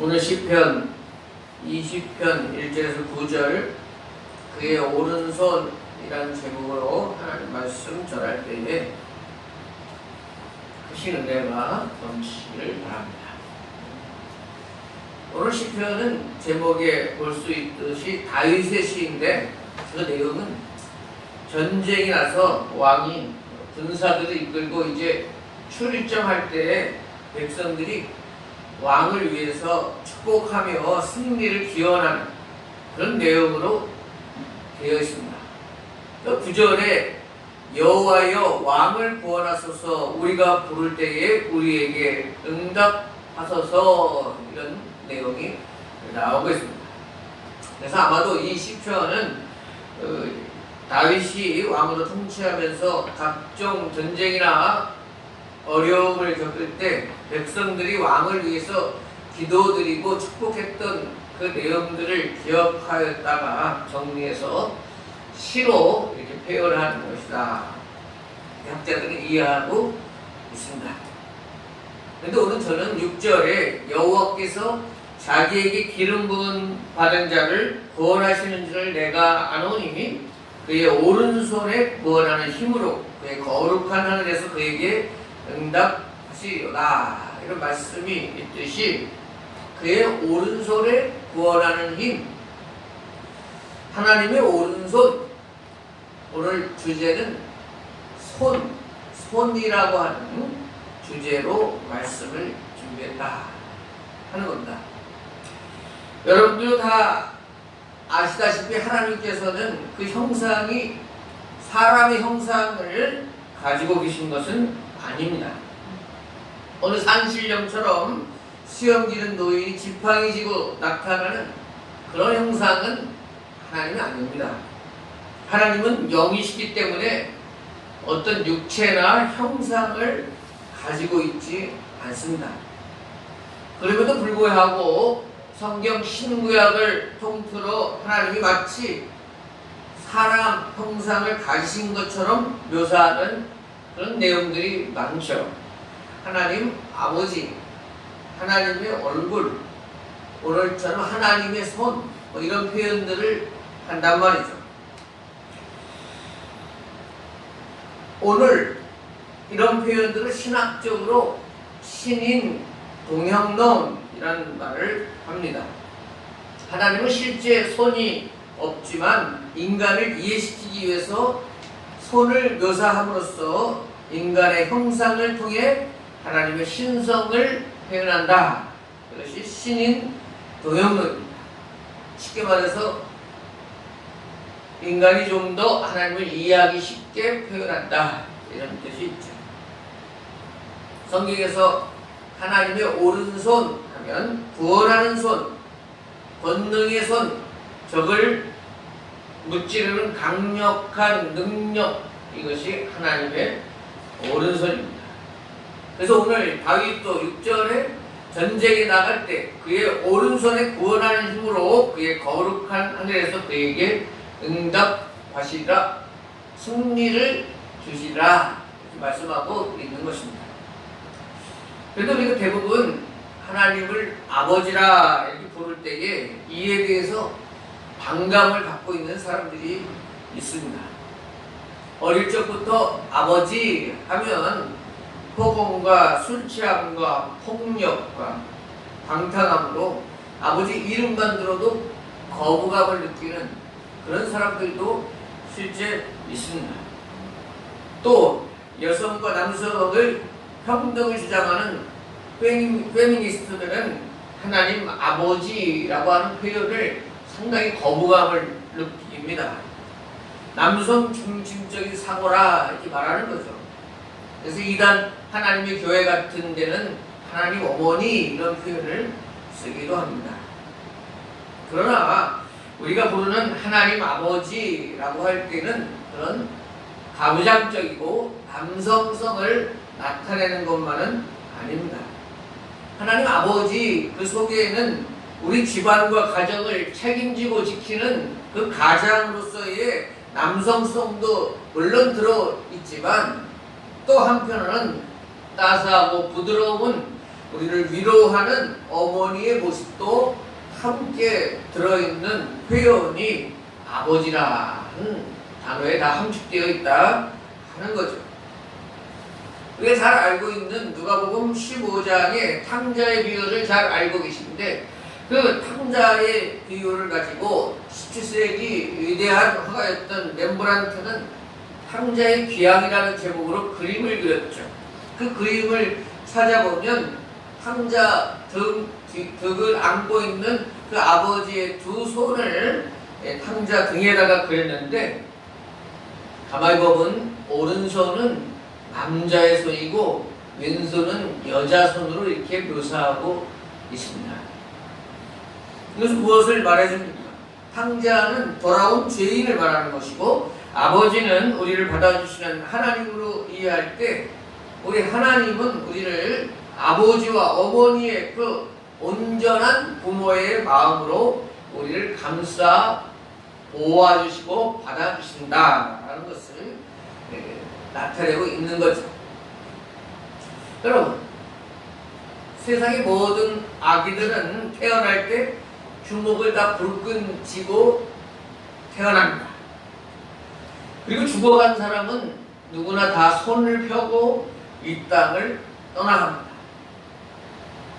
오늘 시편 20편 1절에서 9절 그의 오른손이라는 제목으로 하나님 말씀 전할 때에 크신 은혜가 넘치기를 바랍니다. 오늘 시편은 제목에 볼 수 있듯이 다윗의 시인데 그 내용은 전쟁이 나서 왕이 군사들을 이끌고 이제 출정할 때에 백성들이 왕을 위해서 축복하며 승리를 기원하는 그런 내용으로 되어 있습니다. 또 9절에 여호와여 왕을 구원하소서 우리가 부를 때에 우리에게 응답하소서 이런 내용이 나오고 있습니다. 그래서 아마도 이 시편은 다윗이 왕으로 통치하면서 각종 전쟁이나 어려움을 겪을 때 백성들이 왕을 위해서 기도드리고 축복했던 그 내용들을 기억하였다가 정리해서 시로 이렇게 표현하는 것이다. 학자들은 이해하고 있습니다. 그런데 오늘 저는 6절에 여호와께서 자기에게 기름 부은 받은 자를 구원하시는 줄을 내가 아노니 그의 오른손에 구원하는 힘으로 그의 거룩한 하늘에서 그에게 응답하시리로다. 이런 말씀이 있듯이 그의 오른손에 구원하는 힘, 하나님의 오른손. 오늘 주제는 손이라고 하는 주제로 말씀을 준비했다 하는 겁니다. 여러분들 다 아시다시피 하나님께서는 그 형상이 사람의 형상을 가지고 계신 것은 아닙니다. 어느 산신령처럼 수염기는 노인이 지팡이 지고 나타나는 그런 형상은 하나님은 아닙니다. 하나님은 영이시기 때문에 어떤 육체나 형상을 가지고 있지 않습니다. 그럼에도 불구하고 성경 신구약을 통틀어 하나님이 마치 사람 형상을 가지신 것처럼 묘사하는 그런 내용들이 많죠. 하나님 아버지, 하나님의 얼굴, 오늘처럼 하나님의 손, 이런 표현들을 한단 말이죠. 오늘 이런 표현들을 신학적으로 신인 동형론이라는 말을 합니다. 하나님은 실제 손이 없지만 인간을 이해시키기 위해서 손을 묘사함으로써 인간의 형상을 통해 하나님의 신성을 표현한다. 그것이 신인 동형론입니다. 쉽게 말해서 인간이 좀 더 하나님을 이해하기 쉽게 표현한다. 이런 뜻이 있죠. 성경에서 하나님의 오른손 하면 구원하는 손, 권능의 손, 적을 무찌르는 강력한 능력, 이것이 하나님의 오른손입니다. 그래서 오늘 다윗도 6절에 전쟁에 나갈 때 그의 오른손에 구원하는 힘으로 그의 거룩한 하늘에서 그에게 응답하시리라, 승리를 주시리라 이렇게 말씀하고 있는 것입니다. 그래도 우리가 대부분 하나님을 아버지라 이렇게 부를 때에 이에 대해서 반감을 갖고 있는 사람들이 있습니다. 어릴 적부터 아버지 하면 폭언과 술 취함과 폭력과 방탕함으로 아버지 이름만 들어도 거부감을 느끼는 그런 사람들도 실제 있습니다. 또 여성과 남성을 평등을 주장하는 페미니스트들은 하나님 아버지라고 하는 표현을 상당히 거부감을 느낍니다. 남성 중심적인 사고라 이렇게 말하는 거죠. 그래서 이단 하나님의 교회 같은 데는 하나님 어머니 이런 표현을 쓰기도 합니다. 그러나 우리가 부르는 하나님 아버지라고 할 때는 그런 가부장적이고 남성성을 나타내는 것만은 아닙니다. 하나님 아버지 그 속에는 우리 집안과 가정을 책임지고 지키는 그 가장으로서의 남성성도 물론 들어있지만 또 한편으로는 따스하고 부드러운 우리를 위로하는 어머니의 모습도 함께 들어있는 표현이 아버지라는 단어에 다 함축되어 있다 하는 거죠. 우리가 잘 알고 있는 누가복음 15장의 탕자의 비유를 잘 알고 계신데, 그 탕자의 비유를 가지고 17세기 위대한 화가였던 렘브란트는 탕자의 귀향이라는 제목으로 그림을 그렸죠. 그 그림을 찾아보면 탕자 덕을 안고 있는 그 아버지의 두 손을 탕자 등에다가 그렸는데, 가만히 보면 오른손은 남자의 손이고 왼손은 여자 손으로 이렇게 묘사하고 있습니다. 이것은 무엇을 말해줍니까? 탕자는 돌아온 죄인을 말하는 것이고, 아버지는 우리를 받아주시는 하나님으로 이해할 때, 우리 하나님은 우리를 아버지와 어머니의 그 온전한 부모의 마음으로 우리를 감싸 보호해주시고 받아주신다라는 것을 나타내고 있는 거죠. 여러분, 세상의 모든 아기들은 태어날 때 주먹을 다 불끈 쥐고 태어납니다. 그리고 죽어간 사람은 누구나 다 손을 펴고 이 땅을 떠나갑니다.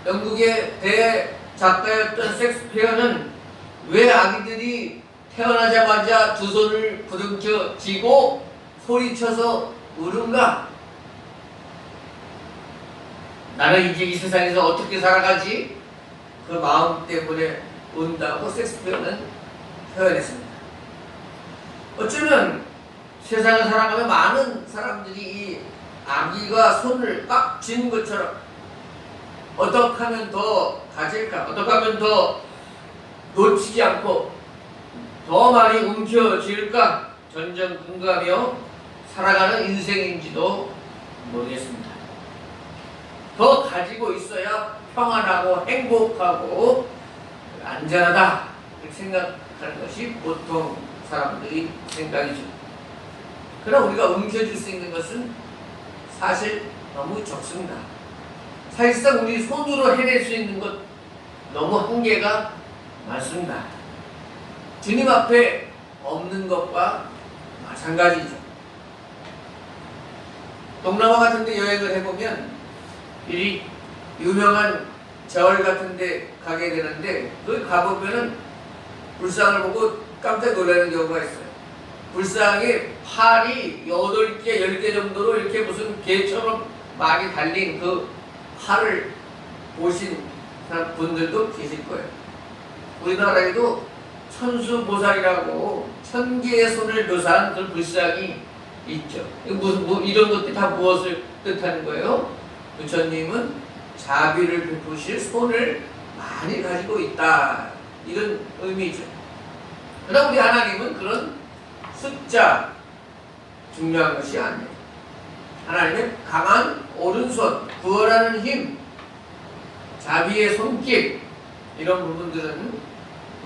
영국의 대작가였던 셰익스피어는 왜 아기들이 태어나자마자 두 손을 부둥켜 쥐고 소리쳐서 우는가? 나는 이제 이 세상에서 어떻게 살아가지? 그 마음 때문에 운다고 셰익스피어는 표현했습니다. 어쩌면 세상을 살아가면 많은 사람들이 이 아기가 손을 꽉 쥐는 것처럼 어떻게 하면 더 가질까? 어떻게 하면 더 놓치지 않고 더 많이 움켜쥘까? 전전긍긍하며 살아가는 인생인지도 모르겠습니다. 더 가지고 있어야 평안하고 행복하고 안전하다 이렇게 생각하는 것이 보통 사람들이 생각이죠. 그러나 우리가 움켜쥘 수 있는 것은 사실 너무 적습니다. 사실상 우리 손으로 해낼 수 있는 것 너무 한계가 많습니다. 주님 앞에 없는 것과 마찬가지죠. 동남아 같은 데 여행을 해보면 이 유명한 절 같은 데 가게 되는데, 거기 가보면은 불상을 보고 깜짝 놀라는 경우가 있어요. 불상에 팔이 8개, 10개 정도로 이렇게 무슨 개처럼 많이 달린 그 팔을 보신 분들도 계실 거예요. 우리나라에도 천수보살이라고 1000개의 손을 묘사한 그 불상이 있죠. 이런 것들이 다 무엇을 뜻하는 거예요? 부처님은 자비를 베푸실 손을 많이 가지고 있다, 이런 의미죠. 그러나 우리 하나님은 그런 숫자 중요한 것이 아니에요. 하나님의 강한 오른손, 구원하는 힘, 자비의 손길, 이런 부분들은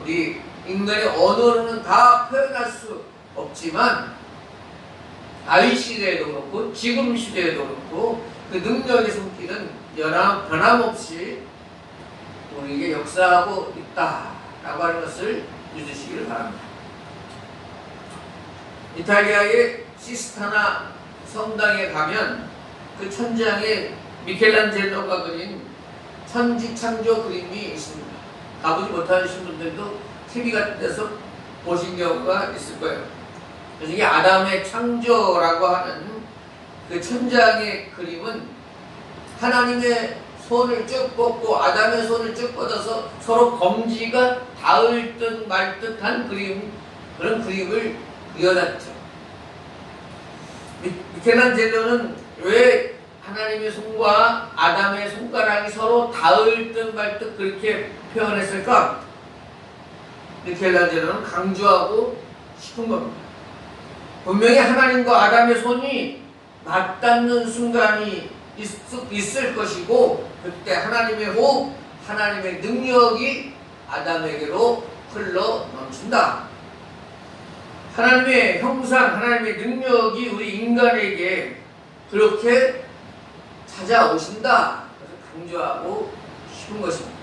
우리 인간의 언어로는 다 표현할 수 없지만, 다윗 시대에도 그렇고 지금 시대에도 그렇고 그 능력의 손길은 변함없이 우리에게 역사하고 있다라고 하는 것을 믿으시기를 바랍니다. 이탈리아의 시스타나 성당에 가면 그 천장에 미켈란젤로가 그린 천지창조 그림이 있습니다. 가보지 못하신 분들도 TV 같은 데서 보신 경우가 있을 거예요. 그래서 이게 아담의 창조라고 하는 그 천장의 그림은 하나님의 손을 쭉 뻗고 아담의 손을 쭉 뻗어서 서로 검지가 닿을 듯 말 듯한 그런 그림을 그려놨죠. 미켈란젤로는 왜 하나님의 손과 아담의 손가락이 서로 닿을 듯 말 듯 그렇게 표현했을까? 미켈란젤로는 강조하고 싶은 겁니다. 분명히 하나님과 아담의 손이 맞닿는 순간이 있을 것이고, 그때 하나님의 호흡, 하나님의 능력이 아담에게로 흘러 넘친다. 하나님의 형상, 하나님의 능력이 우리 인간에게 그렇게 찾아오신다. 그래서 강조하고 싶은 것입니다.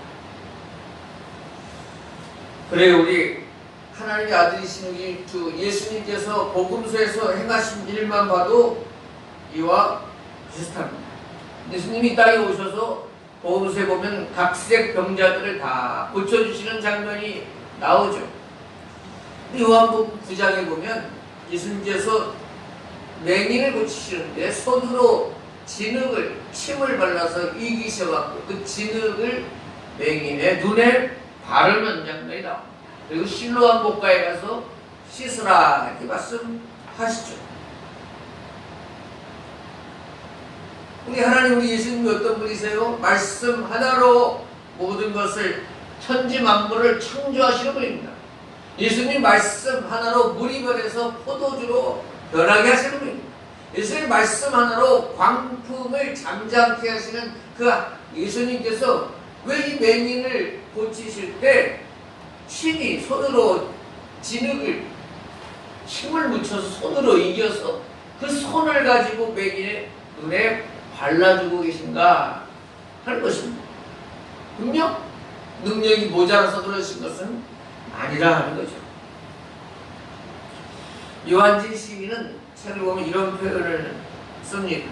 그래 우리 하나님의 아들이신 우리 주 예수님께서 복음서에서 행하신 일만 봐도 이와 비슷합니다. 예수님이 이 땅에 오셔서 복음서에 보면 각색 병자들을 다 고쳐주시는 장면이 나오죠. 요한복음 9장에 보면 예수님께서 맹인을 고치시는데 손으로 진흙을 침을 발라서 이기셔갖고 그 진흙을 맹인의 눈에 바르는 장면이 나옵니다. 그리고 실로암 목가에 가서 씻으라 이렇게 말씀하시죠. 우리 하나님 우리 예수님이 어떤 분이세요? 말씀 하나로 모든 것을 천지 만물을 창조하시는 분입니다. 예수님 말씀 하나로 물이 변해서 포도주로 변하게 하시는 분입니다. 예수님 말씀 하나로 광풍을 잠잠케 하시는 그 예수님께서 왜 이 맹인을 고치실 때 친히 손으로 진흙을 침을 묻혀서 손으로 이겨서 그 손을 가지고 맹인의 눈에 발라주고 계신가 하는 것입니다. 분명 능력이 모자라서 그러신 것은 아니라 하는 거죠. 요한진 시인은 책을 보면 이런 표현을 씁니다.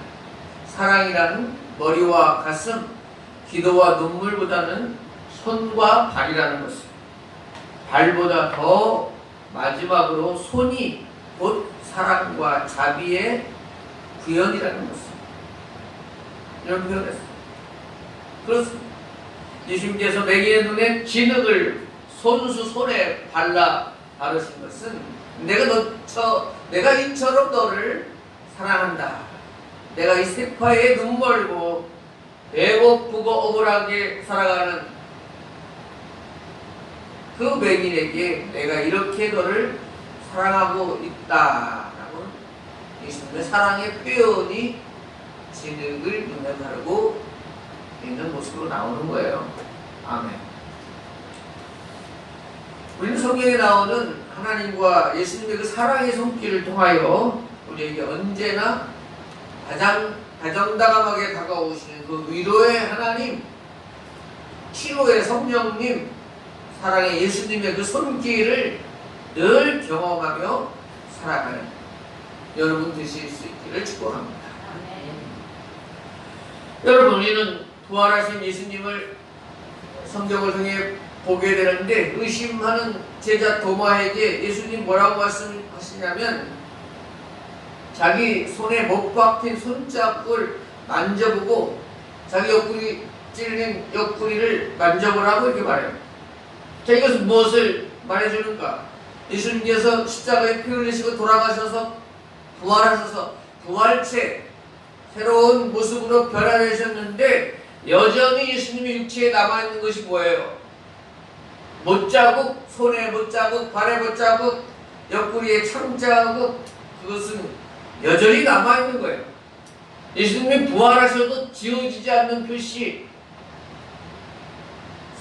사랑이라는 머리와 가슴, 기도와 눈물보다는 손과 발이라는 것을, 발보다 더 마지막으로 손이 곧 사랑과 자비의 구현이라는 것을, 이런 표현을 했습니다. 그렇습니다. 예수님께서 맹인의 눈에 진흙을 손수 손에 바르신 것은 내가 이처럼 너를 사랑한다. 내가 이 세파에 눈 멀고 배고프고 억울하게 살아가는 그 맹인에게 내가 이렇게 너를 사랑하고 있다라고 예수님의 사랑의 표현이 진흙을 눈에 바르고 있는 모습으로 나오는 거예요. 아멘. 우리는 성경에 나오는 하나님과 예수님의 그 사랑의 손길을 통하여 우리에게 언제나 가장 다정다감하게 다가오시는 그 위로의 하나님, 치료의 성령님, 사랑의 예수님의 그 손길을 늘 경험하며 살아가는 여러분 되실 수 있기를 축복합니다. 여러분, 우리는 부활하신 예수님을 성경을 통해 보게 되는데 의심하는 제자 도마에게 예수님 뭐라고 말씀하시냐면 자기 손에 못 박힌 손자국을 만져보고 자기 옆구리 찔린 옆구리를 만져보라고 이렇게 말해요. 자, 이것은 무엇을 말해주는가? 예수님께서 십자가에 피 흘리시고 돌아가셔서 부활하셔서 부활체 새로운 모습으로 변화되셨는데 여전히 예수님의 육체에 남아있는 것이 뭐예요? 못자국, 손에 못자국, 발에 못자국, 옆구리에 창자국, 그것은 여전히 남아있는 거예요. 예수님이 부활하셔도 지워지지 않는 표시,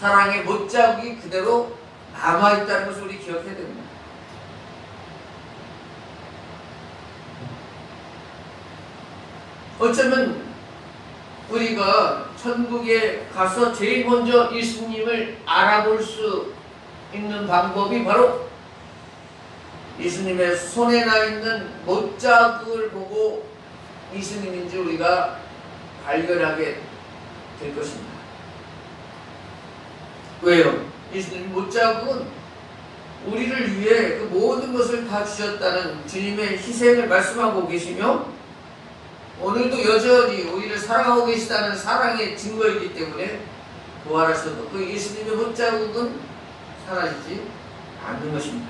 사랑의 못자국이 그대로 남아있다는 것을 우리 기억해야 됩니다. 어쩌면 우리가 천국에 가서 제일 먼저 예수님을 알아볼 수 있는 방법이 바로 예수님의 손에 나 있는 못자국을 보고 예수님인지 우리가 발견하게 될 것입니다. 왜요? 예수님 못자국은 우리를 위해 그 모든 것을 다 주셨다는 주님의 희생을 말씀하고 계시며 오늘도 여전히 우리를 사랑하고 계시다는 사랑의 증거이기 때문에 부활하셔도 그 예수님의 못자국은 사라지지 않는 것입니다.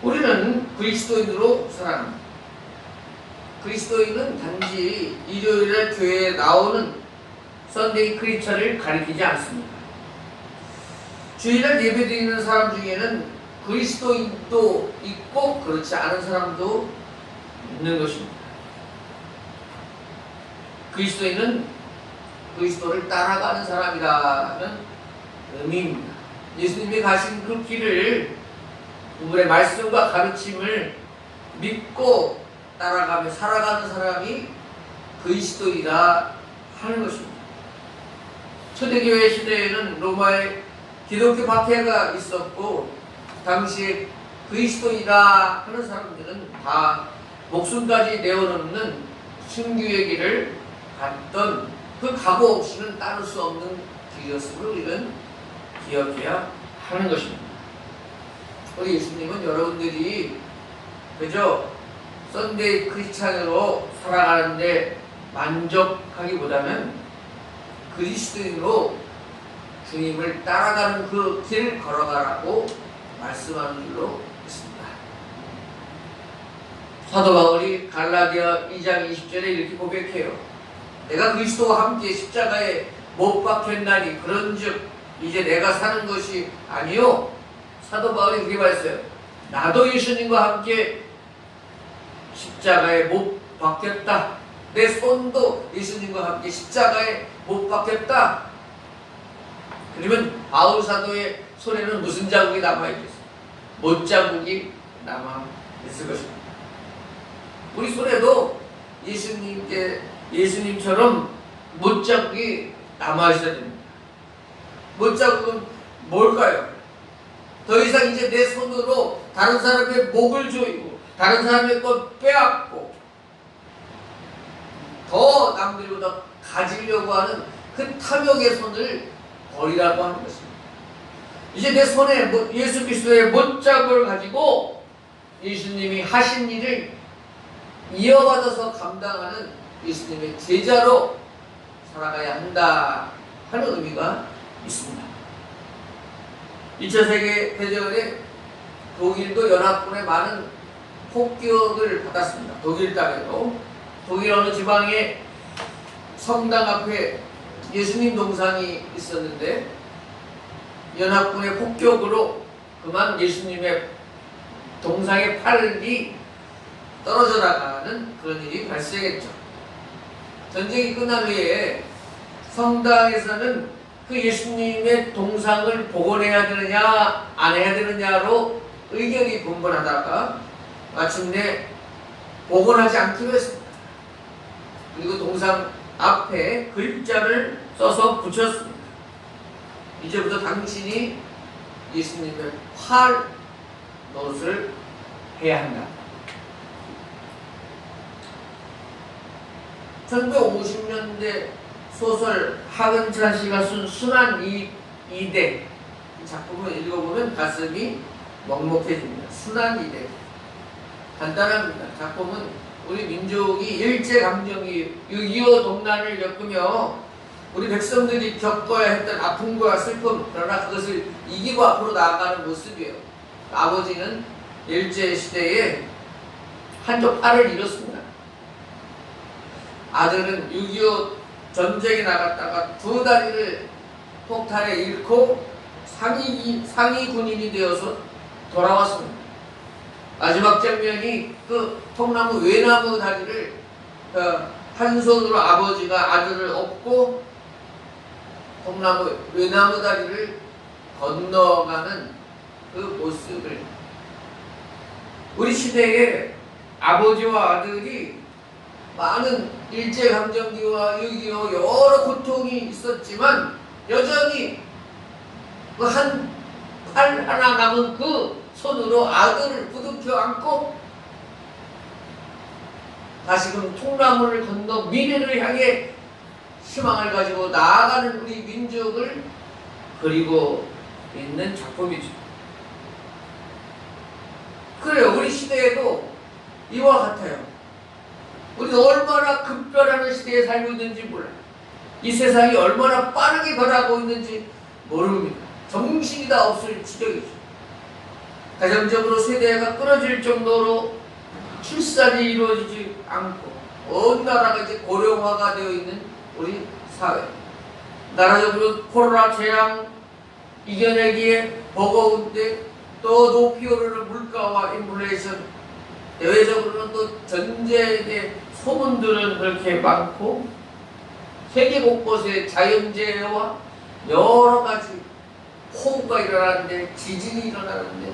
우리는 그리스도인으로 살아갑니다. 그리스도인은 단지 일요일날 교회에 나오는 썬데이 크리처를 가리키지 않습니다. 주일날 예배드리는 사람 중에는 그리스도인도 있고 그렇지 않은 사람도 있는 것입니다. 그리스도인은 그리스도를 따라가는 사람이라는 의미입니다. 예수님이 가신 그 길을 그분의 말씀과 가르침을 믿고 따라가며 살아가는 사람이 그리스도이다 하는 것입니다. 초대교회 시대에는 로마에 기독교 박해가 있었고 당시에 그리스도이다 하는 사람들은 다 목숨까지 내어놓는 순교의 길을 갔던 그 각오 없이는 따를 수 없는 길이었음을 우리는 기억해야 하는 것입니다. 우리 예수님은 여러분들이 그저 썬데이 크리스찬으로 살아가는데 만족하기보다는 그리스도인으로 주님을 따라가는 그 길을 걸어가라고 말씀하는 줄로 있습니다. 사도 바울이 갈라디아 2장 20절에 이렇게 고백해요. 내가 그리스도와 함께 십자가에 못 박혔나니 그런즉 이제 내가 사는 것이 아니요. 사도 바울이 그렇게 말했어요. 나도 예수님과 함께 십자가에 못 박혔다. 내 손도 예수님과 함께 십자가에 못 박혔다. 그러면 바울 사도의 손에는 무슨 자국이 남아있겠어요? 못 자국이 남아있을 것입니다. 우리 손에도 예수님처럼 못 자국이 남아있어야 됩니다. 못 자국은 뭘까요? 더 이상 이제 내 손으로 다른 사람의 목을 조이고 다른 사람의 것 빼앗고 더 남들보다 가지려고 하는 그 탐욕의 손을 버리라고 하는 것입니다. 이제 내 손에 예수 그리스도의 못자국을 가지고 예수님이 하신 일을 이어받아서 감당하는 예수님의 제자로 살아가야 한다 하는 의미가 있습니다. 2차 세계대전에 독일도 연합군의 많은 폭격을 받았습니다. 독일 땅에도. 독일 어느 지방에 성당 앞에 예수님 동상이 있었는데 연합군의 폭격으로 그만 예수님의 동상의 팔이 떨어져 나가는 그런 일이 발생했죠. 전쟁이 끝난 후에 성당에서는 그 예수님의 동상을 복원해야 되느냐 안 해야 되느냐로 의견이 분분하다가 마침내 복원하지 않기로 했습니다. 그리고 동상 앞에 글자를 써서 붙였습니다. 이제부터 당신이 예수님의 팔 노릇을 해야 한다. 1950년대 소설 하근찬 씨가 쓴 순환 이대 이 작품을 읽어보면 가슴이 먹먹해집니다. 순환 이대 간단합니다. 작품은 우리 민족이 일제강점기 6.25 동란을 겪으며 우리 백성들이 겪어야 했던 아픔과 슬픔, 그러나 그것을 이기고 앞으로 나아가는 모습이에요. 아버지는 일제시대에 한쪽 팔을 잃었습니다. 아들은 6.25 전쟁에 나갔다가 두 다리를 폭탄에 잃고 상위 군인이 되어서 돌아왔습니다. 마지막 장면이 그 통나무 외나무 다리를 한 손으로 아버지가 아들을 업고 통나무 외나무 다리를 건너가는 그 모습을 우리 시대에 아버지와 아들이 많은 일제강점기와 6.25 여러 고통이 있었지만 여전히 그 한 팔 하나 남은 그 손으로 아들을 부둥켜 안고 다시금 통나무를 건너 미래를 향해 희망을 가지고 나아가는 우리 민족을 그리고 있는 작품이죠. 그래요. 우리 시대에도 이와 같아요. 우리는 얼마나 급변하는 시대에 살고 있는지 몰라요. 이 세상이 얼마나 빠르게 변하고 있는지 모릅니다. 정신이 다 없을 지경이죠. 가정적으로 세대가 끊어질 정도로 출산이 이루어지지 않고 온 나라가 이제 고령화가 되어 있는 우리 사회. 나라적으로 코로나 재앙 이겨내기에 버거운데 또 높이 오르는 물가와 인플레이션, 대외적으로는 또 전쟁에 대해 소문들은 그렇게 많고 세계 곳곳에 자연재해와 여러 가지 호우가 일어나는데 지진이 일어나는데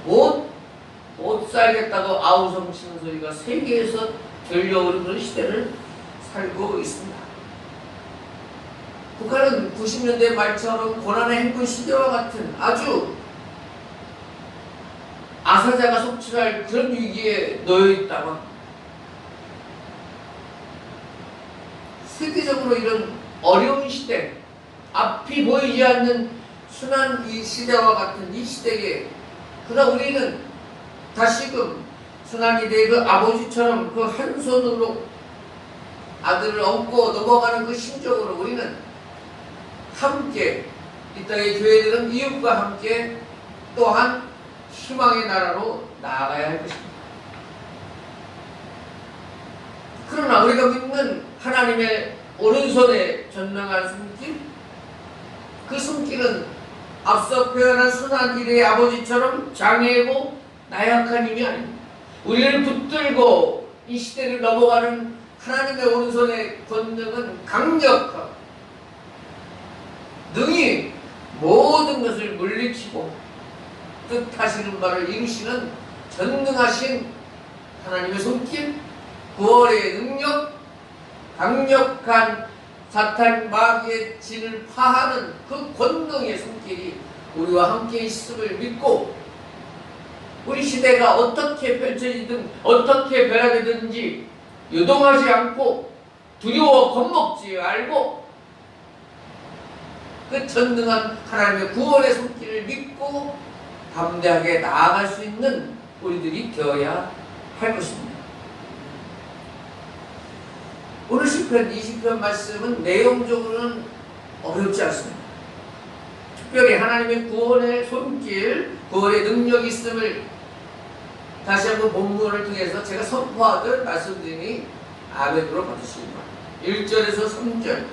못 살겠다고 아우성 치는 소리가 세계에서 들려오는 그런 시대를 살고 있습니다. 북한은 90년대 말처럼 고난의 행군 시대와 같은 아주 아사자가 속출할 그런 위기에 놓여 있다가 세계적으로 이런 어려운 시대, 앞이 보이지 않는 순환 이 시대와 같은 이 시대에, 그러나 우리는 다시금 순환이대 그 아버지처럼 그 한 손으로 아들을 업고 넘어가는 그 심정으로 우리는 함께 이 땅의 교회들은 이웃과 함께 또한 희망의 나라로 나아가야 할 것입니다. 그러나 우리가 믿는 하나님의 오른손에 전능한 손길, 그 손길은 앞서 표현한 순한 일의 아버지처럼 장애고 나약한 힘이 아닙니다. 우리를 붙들고 이 시대를 넘어가는 하나님의 오른손의 권능은 강력하고 능히 모든 것을 물리치고 뜻하시는 바를 이루시는 전능하신 하나님의 손길, 구원의 능력, 강력한 사탄 마귀의 진을 파하는 그 권능의 손길이 우리와 함께 있음을 믿고, 우리 시대가 어떻게 펼쳐지든 어떻게 변화되든지 요동하지 않고 두려워 겁먹지 말고 그 전능한 하나님의 구원의 손길을 믿고 담대하게 나아갈 수 있는 우리들이 되어야 할 것입니다. 오늘 시편 20편 말씀은 내용적으로는 어렵지 않습니다. 특별히 하나님의 구원의 손길, 구원의 능력이 있음을 다시 한번 본문을 통해서 제가 선포하듯 말씀드리니 아멘으로 받으시기 바랍니다. 1절에서 3절,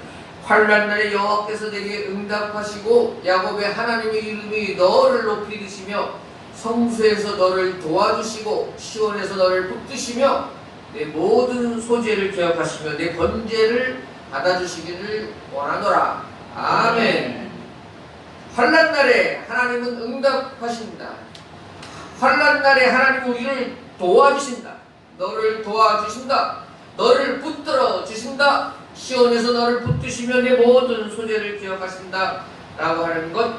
환난 날에 여호와께서 내게 응답하시고 야곱의 하나님의 이름이 너를 높이 드시며 성수에서 너를 도와주시고 시온에서 너를 붙드시며 내 모든 소재를 기억하시며 내 번제를 받아주시기를 원하노라. 아멘. 환난 날에 하나님은 응답하신다. 환난 날에 하나님은 우리를 도와주신다. 너를 도와주신다. 너를 붙들어 주신다. 시온에서 너를 붙드시며 내 모든 소재를 기억하신다 라고 하는 것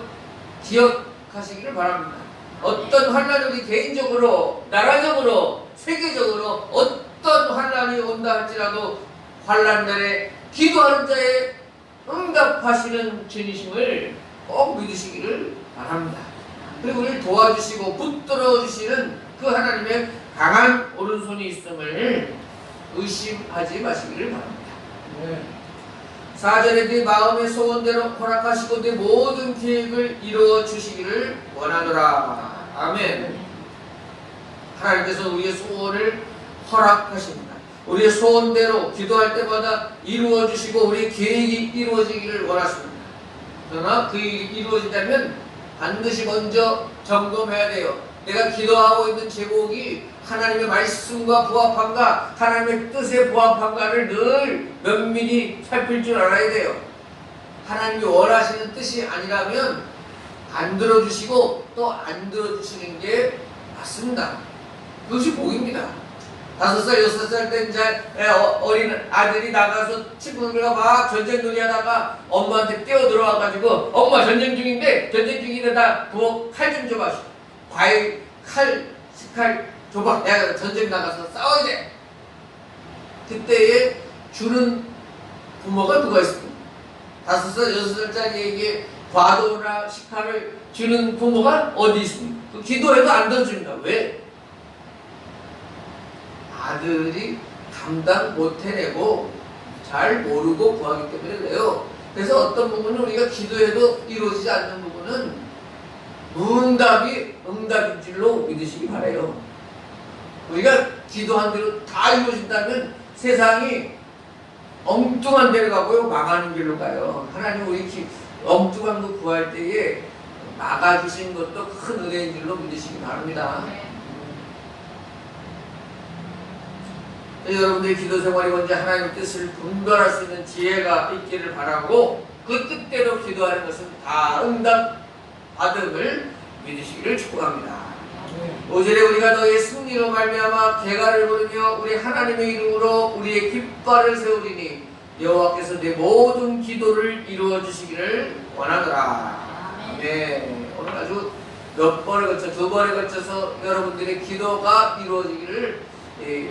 기억하시기를 바랍니다. 어떤 환난이 우리 개인적으로, 나라적으로, 세계적으로 어떤 환난이 온다 할지라도 환난 날에 기도하는 자의 응답하시는 주님이심을 꼭 믿으시기를 바랍니다. 그리고 우리를 도와주시고 붙들어 주시는 그 하나님의 강한 오른손이 있음을 의심하지 마시기를 바랍니다. 4절에 네 마음의 소원대로 허락하시고 네 모든 계획을 이루어 주시기를 원하노라. 아멘. 하나님께서 우리의 소원을 허락하십니다. 우리의 소원대로 기도할 때마다 이루어 주시고 우리의 계획이 이루어지기를 원하십니다. 그러나 그 일이 이루어진다면 반드시 먼저 점검해야 돼요. 내가 기도하고 있는 제목이 하나님의 말씀과 부합한가, 하나님의 뜻에 부합한가를 늘 면밀히 살필 줄 알아야 돼요. 하나님이 원하시는 뜻이 아니라면 안 들어주시고 또 안 들어주시는 게 맞습니다. 그것이 복입니다. 5살, 6살 때 이제 어린 아들이 나가서 친구들과 막 전쟁 놀이하다가 엄마한테 뛰어 들어와가지고 엄마 전쟁 중인데 전쟁 중인데 나 부엌 칼 좀 줘봐. 과일, 칼, 식칼 줘봐. 내가 전쟁 나가서 싸워야 돼. 그때에 주는 부모가 누가 있습니까? 5살, 6살짜리에게 과도나 식칼을 주는 부모가 어디 있습니까? 그 기도해도 안 들어줍니다. 왜? 아들이 감당 못 해내고 잘 모르고 구하기 때문에 그래요. 그래서 어떤 부분은 우리가 기도해도 이루어지지 않는 부분은 응답이 응답인 줄로 믿으시기 바라요. 우리가 기도한 대로 다 이루어진다면 세상이 엉뚱한 데로 가고요, 망하는 길로 가요. 하나님 우리 엉뚱한 거 구할 때에 막아주신 것도 큰 은혜인 줄로 믿으시기 바랍니다. 여러분들의 기도 생활이 먼저 하나님의 뜻을 분별할 수 있는 지혜가 있기를 바라고 그 뜻대로 기도하는 것은 다 응답 받음을 믿으시기를 축복합니다. 5절에 우리가 너의 승리로 말미암아 개가를 부르며 우리 하나님의 이름으로 우리의 깃발을 세우리니 여호와께서 내 모든 기도를 이루어 주시기를 원하노라. 네, 오늘 아주 몇 번에 걸쳐, 두 번에 걸쳐서 여러분들의 기도가 이루어지기를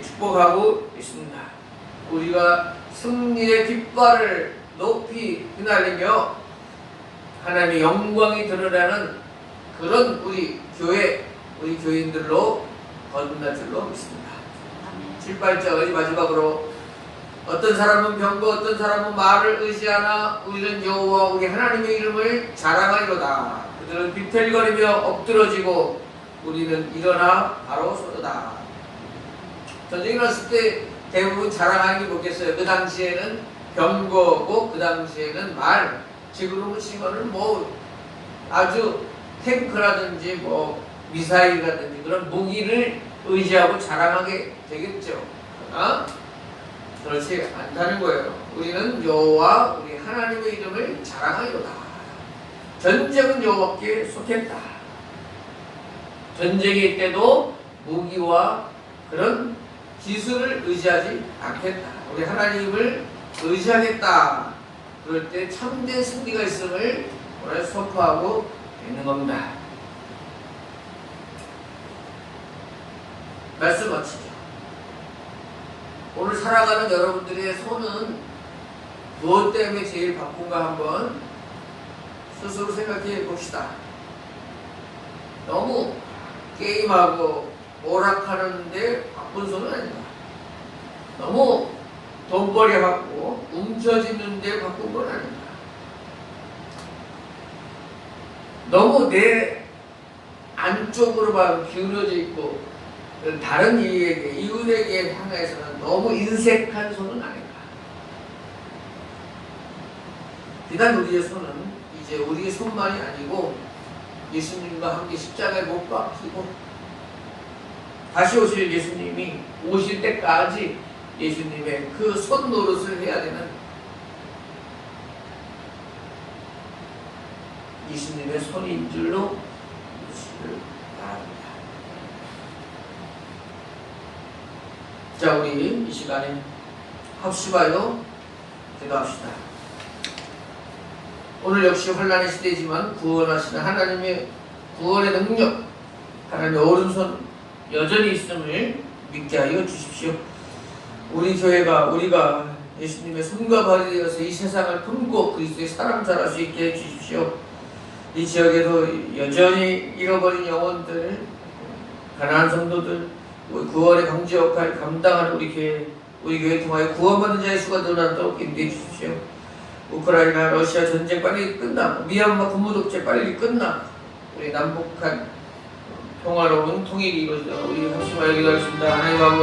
축복하고 있습니다. 우리가 승리의 깃발을 높이 휘날리며 하나님의 영광이 드러나는 그런 우리 교회, 우리 교인들로 거듭날 줄로 믿습니다. 7, 8절 마지막으로 어떤 사람은 병거 어떤 사람은 말을 의지하나 우리는 여호와 우리 하나님의 이름을 자랑하리로다. 그들은 비틀거리며 엎드러지고 우리는 일어나 바로 서도다. 전쟁이 났을 때 대부분 자랑하는 게 뭐겠어요? 그 당시에는 병거고 그 당시에는 말, 지금으로 치면은 뭐 아주 탱크라든지 뭐 미사일이라든지 그런 무기를 의지하고 자랑하게 되겠죠. 그렇지 않다는 거예요. 우리는 여호와 우리 하나님의 이름을 자랑하리로다. 전쟁은 여호와께 속했다. 전쟁일 때도 무기와 그런 기술을 의지하지 않겠다. 우리 하나님을 의지하겠다. 그럴 때 참된 승리가 있음을 오늘 선포하고 있는 겁니다. 말씀 마치죠. 오늘 살아가는 여러분들의 손은 무엇 때문에 제일 바쁜가 한번 스스로 생각해 봅시다. 너무 게임하고 오락하는데 바쁜 손은 아니다. 너무 돈벌이 하고 움켜쥐는데 바쁜 건 아니다. 너무 내 안쪽으로만 기울어져 있고 다른 이에게, 이웃에게 향해서는 너무 인색한 손은 아닌가. 비단 우리의 손은 이제 우리의 손만이 아니고 예수님과 함께 십자가에 못 박히고 다시 오실 예수님이 오실 때까지 예수님의 그 손 노릇을 해야 되는 예수님의 손인 줄로 믿으시길 바랍니다. 자, 우리 이 시간에 합심하여 기도합시다. 오늘 역시 환난의 시대이지만 구원하시는 하나님의 구원의 능력, 하나님의 오른손 여전히 있음을 믿게 하여 주십시오. 우리 교회가 우리가 예수님의 손과 발이 되어서 이 세상을 품고 그리스도의 사람 자랄 수 있게 해 주십시오. 이 지역에도 여전히 잃어버린 영혼들, 가난한 성도들, 구원의 강제 역할을 감당하는 우리 교회 통하여 구원받는 자의 수가 늘어나도록 인도해 주십시오. 우크라이나, 러시아 전쟁 빨리 끝나고 미얀마 군부 독재 빨리 끝나고 우리 남북한 평화로운 통일이 이루어지도록 우리 합심하여 기도하겠습니다. 하나님 아버지